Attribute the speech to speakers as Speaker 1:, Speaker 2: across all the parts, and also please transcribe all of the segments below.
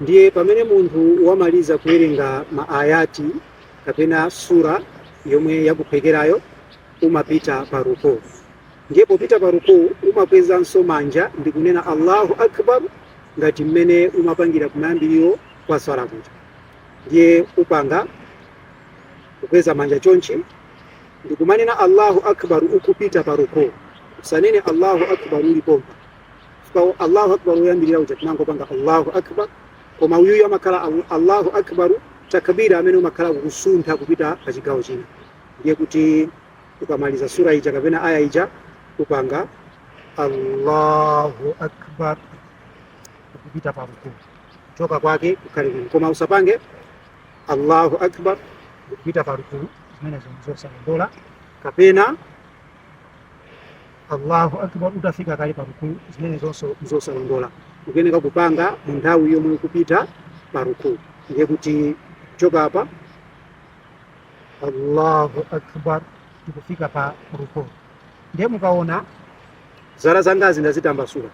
Speaker 1: ndiye pamene munthu wamaliza kuwerenga maayati kapena sura yomwe yakuphekerayo umapita pa rukuu. Ndiye popita pa rukuu umakwezanso manja ndi kunena Allahu akbar ngati mmene umapangira kumayambiriro kwa swala kuja. Ndiye upanga kukweza manja chonchi ndi kumanena Allahu akbar ukupita pa rukuu. Usanene Allahu akbar ulipompa. Fika Allahu akbar uyambirira uja tinangopanga Allahu akbar, koma uyuyo amakhala Allahu akbar takbira amene umakhala kusuntha kupita pa chigawo china. Ndiye kuti ukamaliza sura ija kapena aya ija upanga Allahu akbar kupita pa rukuu. Kuchoka kwake kukhale bwino, koma usapange Allahu akbar kupita pa rukuu zimene zosalondola, kapena Allahu akbar utafika kale pa rukuu zimene zosalondola. Ukuyeneka kupanga mu nthawi yomwe kupita pa rukuu. Ndiye kuti kuchoka apa Allahu akbar tikufika pa rukuu. Ndiye mukaona zala zangazi ndazitambasula.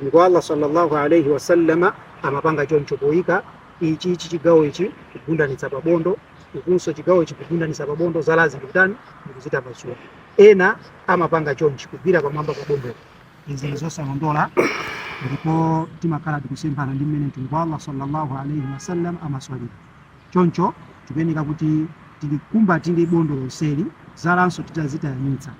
Speaker 1: Ndipo Allah sallallahu alayhi wasallama amapanga choncho poyika ichi chigawo ichi kugundanitsa pabondo, ikunso chigawo ichi kugundanitsa pabondo, zalazi ndikutani ndikuzitambasula. Ena amapanga chonchi kugwira pamwamba pa bondo. Izi zosalondola, ndipo timakhala tikusemphana ndi mmene mtumiki wa Allah sallallahu alayhi wasallam amaswalira. Choncho tikuyeneka kuti tilikumbatire bondo lonseli, zalanso titazitayanitsa.